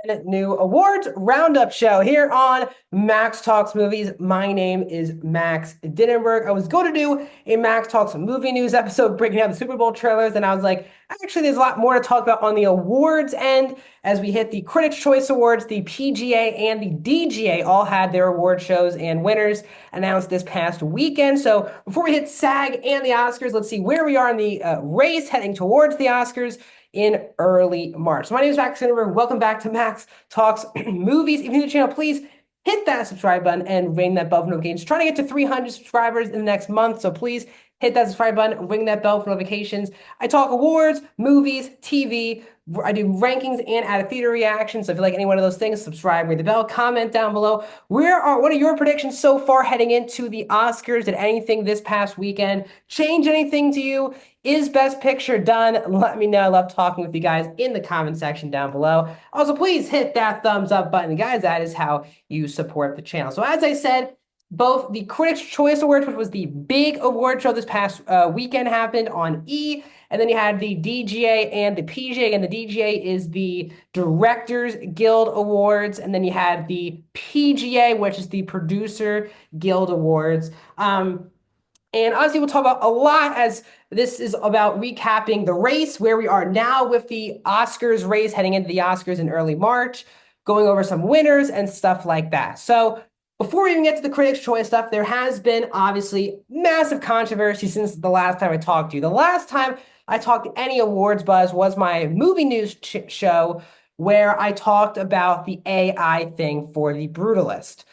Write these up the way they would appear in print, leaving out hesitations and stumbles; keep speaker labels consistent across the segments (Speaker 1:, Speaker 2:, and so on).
Speaker 1: brand new awards roundup show here on Max Talks Movies. My name is Max Dinnenberg. I was going to do a Max Talks movie news episode breaking down the Super Bowl trailers, and I was like, actually, there's a lot more to talk about on the awards end as we hit the Critics' Choice Awards. The PGA and the DGA all had their award shows and winners announced this past weekend. So before we hit SAG and the Oscars, let's see where we are in the race heading towards the Oscars in early March. So my name is Max Dinnenberg. Welcome back to Max Talks Movies. If you're new to the channel, please hit that subscribe button and ring that bell for notifications. Trying to get to 300 subscribers in the next month, so please hit that subscribe button, ring that bell for notifications. I talk awards, movies, TV. I do rankings and out of theater reactions. So if you like any one of those things, subscribe, ring the bell, comment down below. What are your predictions so far heading into the Oscars? Did anything this past weekend change anything to you? Is Best Picture done? Let me know. I love talking with you guys in the comment section down below. Also, please hit that thumbs up button, guys. That is how you support the channel. So as I said, both the Critics' Choice Awards, which was the big award show this past weekend, happened on E! And then you had the DGA and the PGA. And the DGA is the Directors Guild Awards. And then you had the PGA, which is the Producer Guild Awards. And obviously, we'll talk about a lot as this is about recapping the race, where we are now with the Oscars race, heading into the Oscars in early March, going over some winners and stuff like that. So before we even get to the Critics' Choice stuff, there has been obviously massive controversy since the last time I talked to you. The last time I talked any awards buzz was my movie news show where I talked about the AI thing for The Brutalist.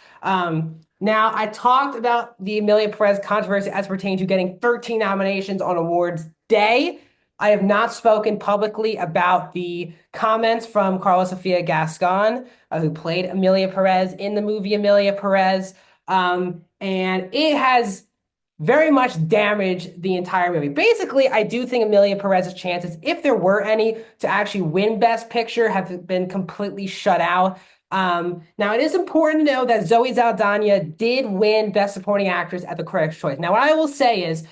Speaker 1: Now, I talked about the Amelia Perez controversy as pertains to getting 13 nominations on awards day. I have not spoken publicly about the comments from Carla Sofia Gascon, who played Amelia Perez in the movie Amelia Perez. And it has very much damaged the entire movie. Basically, I do think Amelia Perez's chances, if there were any, to actually win Best Picture have been completely shut out. Now, it is important to know that Zoe Saldana did win Best Supporting Actress at the Critics' Choice. Now, what I will say is,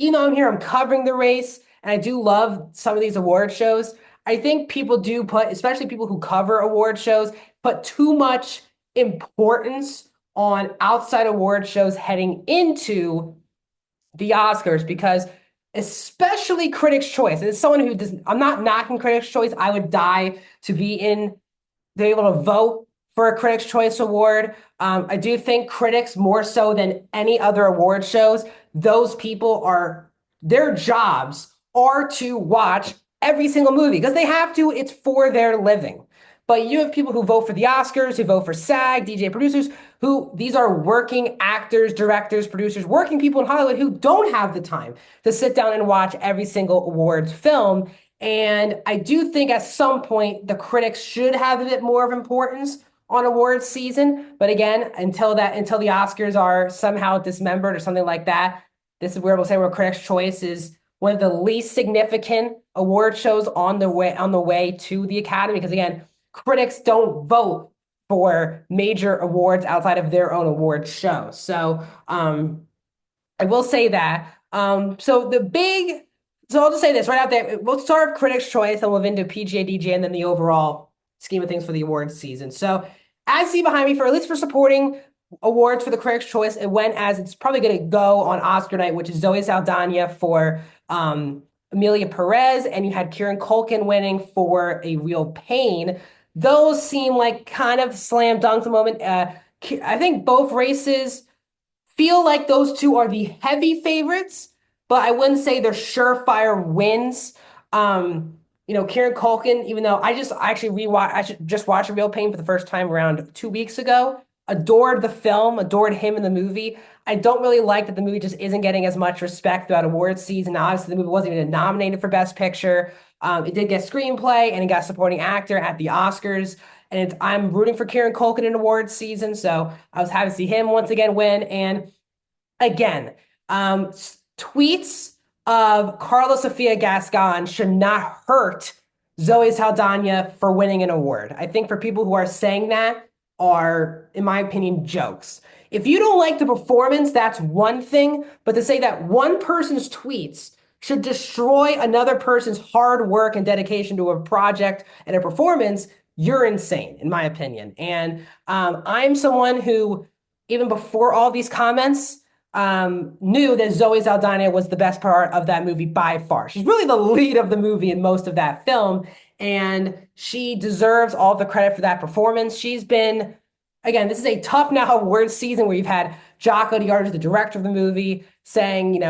Speaker 1: I'm here, I'm covering the race, and I do love some of these award shows. I think people do put, especially people who cover award shows, put too much importance on outside award shows heading into the Oscars because especially Critics' Choice, and as someone who does, I'm not knocking Critics' Choice, I would die to be able to vote for a Critics' Choice Award. I do think critics, more so than any other award shows, those people their jobs are to watch every single movie because they have to. It's for their living. But you have people who vote for the Oscars, who vote for SAG, DJ producers, these are working actors, directors, producers, working people in Hollywood who don't have the time to sit down and watch every single awards film. And I do think at some point the critics should have a bit more of importance on awards season. But again, until the Oscars are somehow dismembered or something like that, this is where we'll say where Critics' Choice is one of the least significant award shows on the way to the Academy. Because again, critics don't vote for major awards outside of their own award show. So I will say that. So I'll just say this right out there. We'll start with Critics' Choice and we'll move into PGA, DJ, and then the overall scheme of things for the awards season. So as you see behind me, at least for supporting awards for the Critics' Choice, it went as it's probably going to go on Oscar night, which is Zoe Saldana for Amelia Perez, and you had Kieran Culkin winning for A Real Pain. Those seem like kind of slam dunks at the moment. I think both races feel like those two are the heavy favorites, but I wouldn't say they're surefire wins. Kieran Culkin, even though I just watched A Real Pain for the first time around 2 weeks ago. Adored the film, adored him in the movie. I don't really like that the movie just isn't getting as much respect throughout awards season. Obviously, the movie wasn't even nominated for Best Picture. It did get screenplay and it got supporting actor at the Oscars. And I'm rooting for Kieran Culkin in awards season, so I was happy to see him once again win. And again, tweets of Carla Sofia Gascon should not hurt Zoe Saldana for winning an award. I think for people who are saying that are, in my opinion, jokes. If you don't like the performance, that's one thing, but to say that one person's tweets should destroy another person's hard work and dedication to a project and a performance you're insane, in my opinion. And I'm someone who, even before all these comments, knew that Zoe Saldana was the best part of that movie by far. She's really the lead of the movie in most of that film, and she deserves all the credit for that performance. She's been, again, this is a tough now award season where you've had Jocko DeArtes, the director of the movie, saying,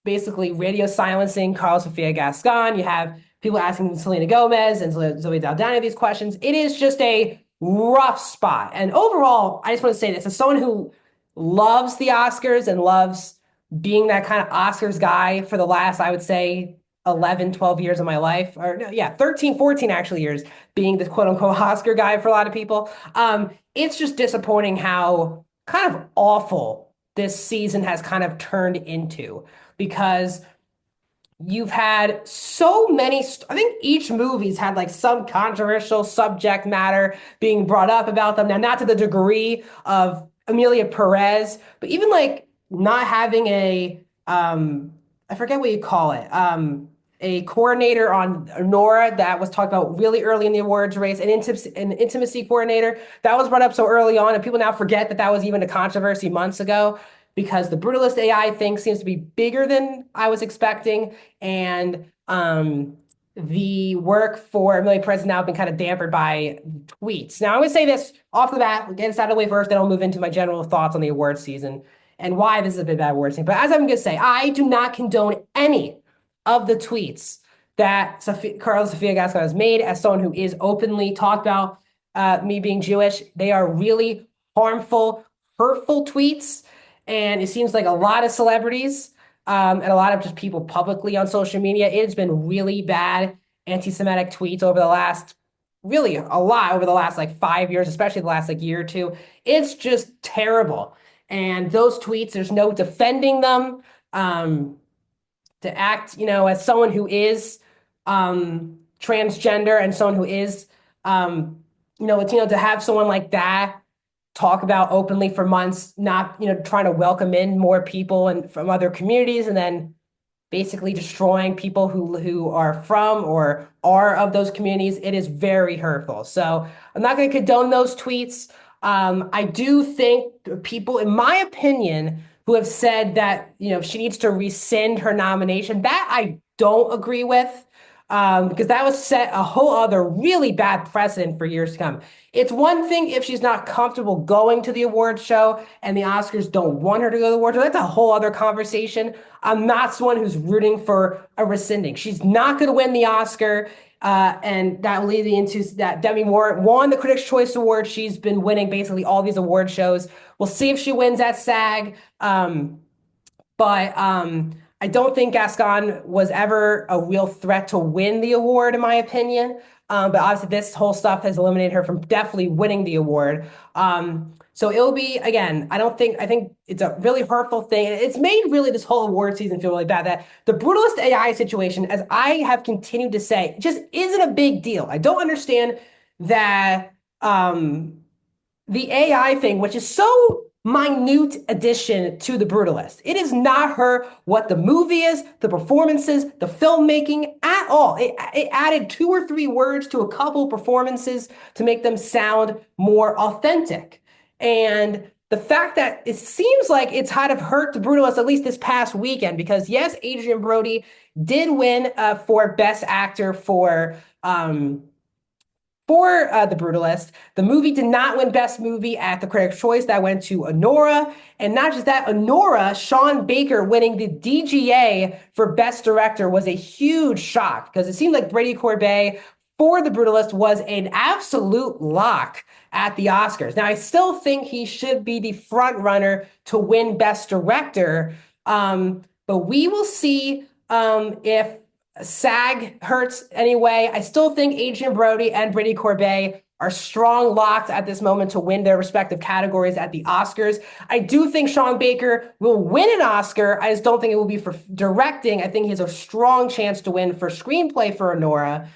Speaker 1: basically radio silencing Carlos Sofia Gascon. You have people asking Selena Gomez and Zoe Saldana these questions. It is just a rough spot. And overall, I just want to say this as someone who loves the Oscars and loves being that kind of Oscars guy for the last, I would say, 11, 12 years of my life, or no, yeah, 13, 14 actually years being the quote unquote Oscar guy for a lot of people. It's just disappointing how kind of awful this season has kind of turned into because you've had so many, I think each movie's had like some controversial subject matter being brought up about them. Now, not to the degree of Amelia Perez, but even like not having I forget what you call it, a coordinator on Nora that was talked about really early in the awards race, an intimacy coordinator that was brought up so early on, and people now forget that that was even a controversy months ago because the brutalist AI thing seems to be bigger than I was expecting, and the work for Amelia Perez has now been kind of dampened by tweets. Now, I'm going to say this off the bat, get this out of the way first, then I'll move into my general thoughts on the award season and why this is a bit bad award season. But as I'm going to say, I do not condone any of the tweets that Carlos Sofia Gascon has made as someone who is openly talked about me being Jewish. They are really harmful, hurtful tweets. And it seems like a lot of celebrities and a lot of just people publicly on social media, it's been really bad anti-Semitic tweets over the last, really a lot over the last like 5 years, especially the last like year or two. It's just terrible. And those tweets, there's no defending them. To act, as someone who is transgender and someone who is, Latino, to have someone like that talk about openly for months, not, trying to welcome in more people and from other communities, and then basically destroying people who are from or are of those communities. It is very hurtful. So I'm not going to condone those tweets. I do think people, in my opinion, who have said that, she needs to rescind her nomination, that I don't agree with, because that was set a whole other really bad precedent for years to come. It's one thing if she's not comfortable going to the award show and the Oscars don't want her to go to the award show. That's a whole other conversation. I'm not someone who's rooting for a rescinding. She's not going to win the Oscar. And that will lead me into that Demi Moore won the Critics' Choice Award. She's been winning basically all these award shows. We'll see if she wins at SAG. But I don't think Gascon was ever a real threat to win the award, in my opinion. But obviously, this whole stuff has eliminated her from definitely winning the award. So it'll be, again, I think it's a really hurtful thing. It's made really this whole award season feel really bad that the brutalist AI situation, as I have continued to say, just isn't a big deal. I don't understand that the AI thing, which is so minute addition to the brutalist. It is not her what the movie is, the performances, the filmmaking at all. It added 2 or 3 words to a couple performances to make them sound more authentic. And the fact that it seems like it's kind of hurt the brutalist, at least this past weekend, because yes, Adrian Brody did win for Best Actor for The Brutalist. The movie did not win Best Movie at the Critics' Choice. That went to Honora. And not just that, Honora, Sean Baker winning the DGA for Best Director was a huge shock because it seemed like Brady Corbet for The Brutalist was an absolute lock at the Oscars. Now, I still think he should be the front runner to win Best Director, but we will see if SAG hurts anyway. I still think Adrian Brody and Brady Corbet are strong locks at this moment to win their respective categories at the Oscars. I do think Sean Baker will win an Oscar. I just don't think it will be for directing. I think he has a strong chance to win for screenplay for Honora.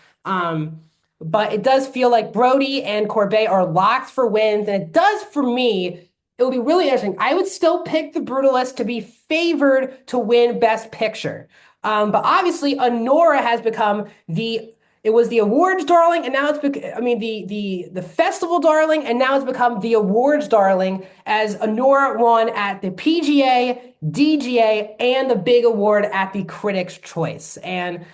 Speaker 1: But it does feel like Brody and Corbet are locked for wins. And it does, for me, it will be really interesting. I would still pick The Brutalist to be favored to win Best Picture. But obviously, Honora has become the it was the awards darling, and now I mean the festival darling, and now it's become the awards darling as Honora won at the PGA, DGA, and the big award at the Critics' Choice. And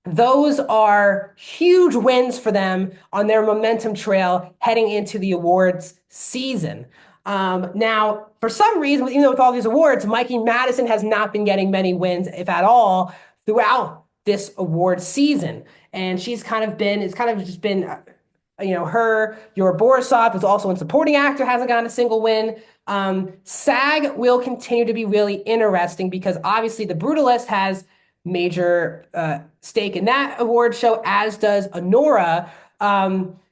Speaker 1: those are huge wins for them on their momentum trail heading into the awards season. Now, for some reason, even though with all these awards, Mikey Madison has not been getting many wins, if at all, throughout this award season. And she's kind of been, it's kind of just been, her, your Borisov is also a supporting actor, hasn't gotten a single win. SAG will continue to be really interesting because obviously The Brutalist has major stake in that award show, as does Honora.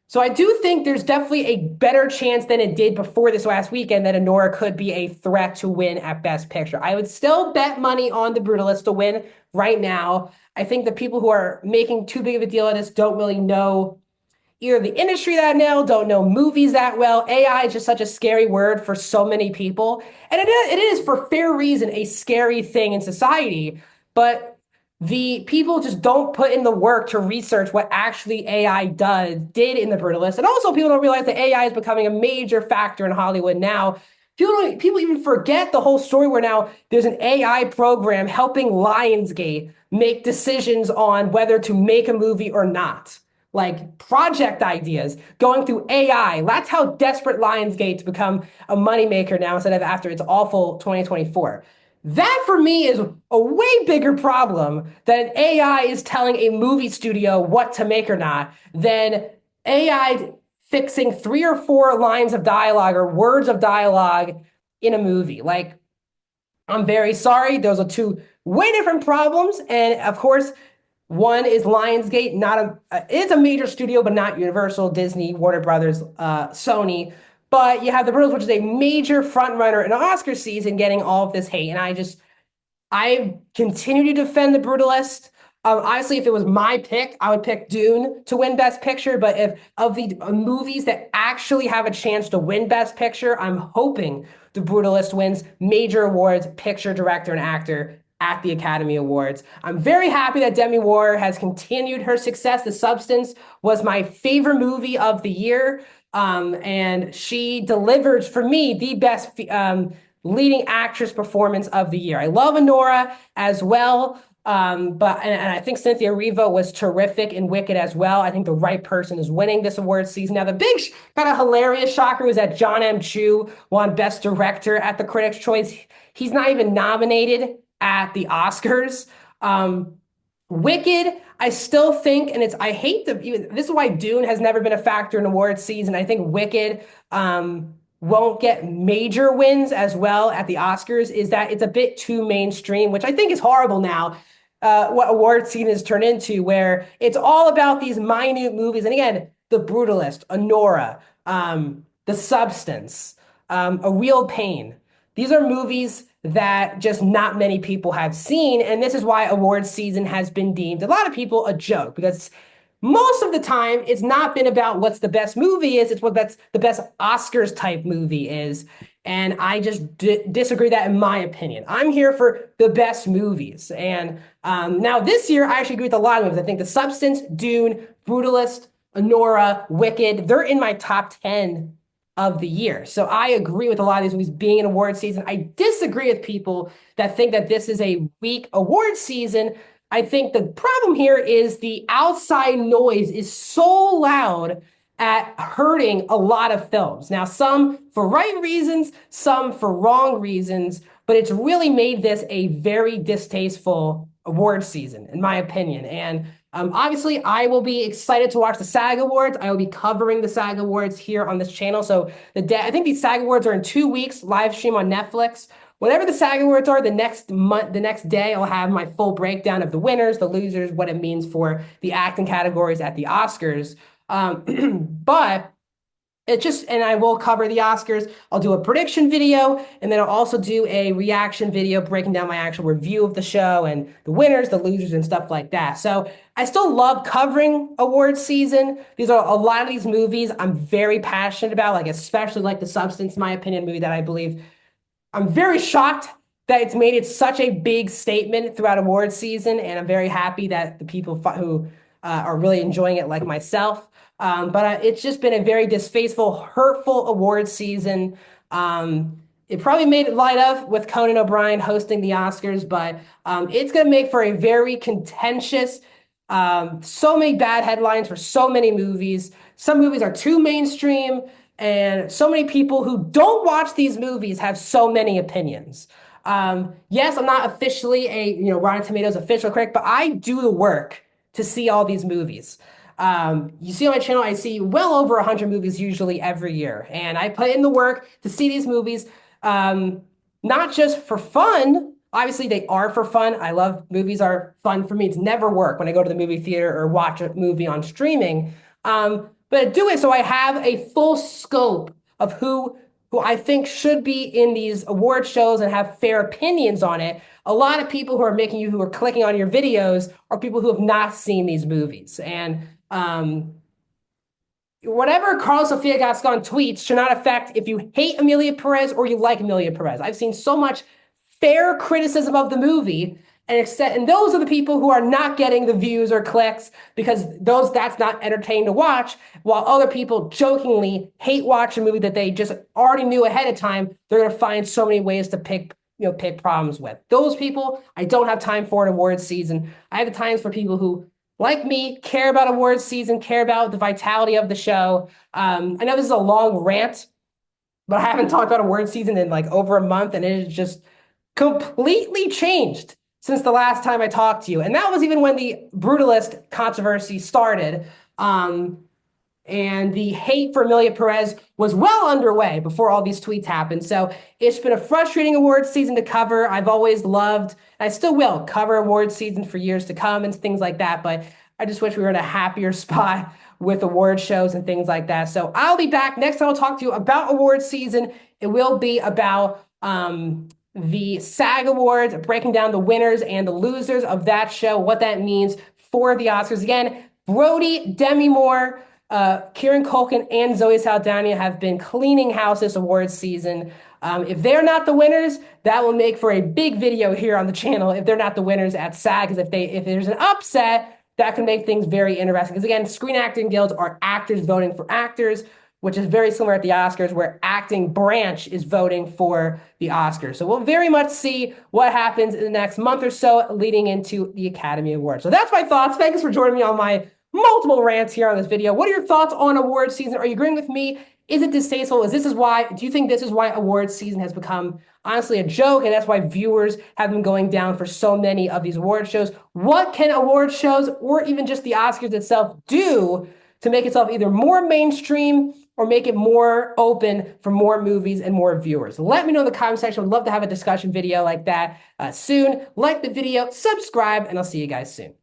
Speaker 1: So I do think there's definitely a better chance than it did before this last weekend that Honora could be a threat to win at Best Picture. I would still bet money on The Brutalist to win right now. I think the people who are making too big of a deal of this don't really know either the industry that well, don't know movies that well. AI is just such a scary word for so many people. And it is for fair reason a scary thing in society. But the people just don't put in the work to research what actually AI did in The Brutalist. And also people don't realize that AI is becoming a major factor in Hollywood now. People even forget the whole story where now there's an AI program helping Lionsgate make decisions on whether to make a movie or not. Like project ideas going through AI. That's how desperate Lionsgate's become a moneymaker now instead of after its awful 2024. That for me is a way bigger problem than AI is telling a movie studio what to make or not than AI fixing 3 or 4 lines of dialogue or words of dialogue in a movie. Like, I'm very sorry. Those are two way different problems. And of course, one is Lionsgate, it's a major studio, but not Universal, Disney, Warner Brothers, Sony. But you have The Brutalist, which is a major frontrunner in Oscar season, getting all of this hate. And I continue to defend The Brutalist. Obviously, if it was my pick, I would pick Dune to win Best Picture. But if of the movies that actually have a chance to win Best Picture, I'm hoping The Brutalist wins major awards, picture, director, and actor at the Academy Awards. I'm very happy that Demi Moore has continued her success. The Substance was my favorite movie of the year. And she delivers for me the best leading actress performance of the year. I love Honora as well. And I think Cynthia Erivo was terrific in Wicked as well. I think the right person is winning this award season. Now, the big kind of hilarious shocker was that John M. Chu won Best Director at the Critics' Choice. He's not even nominated at the Oscars. Wicked, I still think, and I hate this is why Dune has never been a factor in awards season. I think Wicked won't get major wins as well at the Oscars, is that it's a bit too mainstream, which I think is horrible now. What award season has turned into, where it's all about these minute movies. And again, The Brutalist, Honora, The Substance, A Real Pain. These are movies that just not many people have seen. And this is why awards season has been deemed, a lot of people, a joke, because most of the time it's not been about what's the best movie is, it's what the best Oscars type movie is. And I just disagree that in my opinion. I'm here for the best movies. And now this year, I actually agree with a lot of movies. I think The Substance, Dune, Brutalist, Honora, Wicked, they're in my top 10 of the year. So I agree with a lot of these movies being an award season. I disagree with people that think that this is a weak award season. I think the problem here is the outside noise is so loud at hurting a lot of films. Now, some for right reasons, some for wrong reasons, but it's really made this a very distasteful award season, in my opinion. And obviously, I will be excited to watch the SAG Awards. I will be covering the SAG Awards here on this channel. So I think these SAG Awards are in 2 weeks, live stream on Netflix. Whenever the SAG Awards are, the next day, I'll have my full breakdown of the winners, the losers, what it means for the acting categories at the Oscars. But and I will cover the Oscars. I'll do a prediction video, and then I'll also do a reaction video breaking down my actual review of the show and the winners, the losers, and stuff like that. So I still love covering awards season. These are a lot of these movies I'm very passionate about, like especially like The Substance, in my opinion, movie that I believe I'm very shocked that it's made it such a big statement throughout awards season, and I'm very happy that the people who are really enjoying it like myself. But it's just been a very distasteful, hurtful award season. It probably made it light of with Conan O'Brien hosting the Oscars, but it's going to make for a very contentious, so many bad headlines for so many movies. Some movies are too mainstream, and so many people who don't watch these movies have so many opinions. Yes, I'm not officially a Rotten Tomatoes official critic, but I do the work to see all these movies. You see on my channel, I see well over 100 movies usually every year, and I put in the work to see these movies, not just for fun. Obviously, they are for fun. I love movies are fun for me. It's never work when I go to the movie theater or watch a movie on streaming. But I do it so I have a full scope of who I think should be in these award shows and have fair opinions on it. A lot of people who are clicking on your videos are people who have not seen these movies. And whatever Carlos Sofia Gascon tweets should not affect if you hate Emilia Perez or you like Emilia Perez. I've seen so much fair criticism of the movie, and those are the people who are not getting the views or clicks because that's not entertaining to watch, while other people jokingly hate watch a movie that they just already knew ahead of time. They're going to find so many ways to pick problems with. Those people I don't have time for in awards season. I have the times for people who, like me, care about awards season, care about the vitality of the show. I know this is a long rant, but I haven't talked about awards season in like over a month, and it has just completely changed since the last time I talked to you. And that was even when the brutalist controversy started. And the hate for Emilia Perez was well underway before all these tweets happened. So it's been a frustrating awards season to cover. I've always loved, and I still will, cover awards season for years to come and things like that. But I just wish we were in a happier spot with award shows and things like that. So I'll be back next time. I'll talk to you about awards season. It will be about the SAG Awards, breaking down the winners and the losers of that show, what that means for the Oscars. Again, Brody, Demi Moore, Kieran Culkin, and Zoe Saldana have been cleaning house this awards season. If they're not the winners, that will make for a big video here on the channel if they're not the winners at SAG, because if there's an upset, that can make things very interesting. Because again, Screen Acting Guilds are actors voting for actors, which is very similar at the Oscars, where acting branch is voting for the Oscars. So we'll very much see what happens in the next month or so leading into the Academy Awards. So that's my thoughts. Thanks for joining me on my multiple rants here on this video. What are your thoughts on awards season? Are you agreeing with me? Is it distasteful? Do you think this is why awards season has become honestly a joke, and that's why viewers have been going down for so many of these award shows? What can award shows or even just the Oscars itself do to make itself either more mainstream or make it more open for more movies and more viewers? Let me know in the comment section. I'd love to have a discussion video like that soon. Like the video, subscribe, and I'll see you guys soon.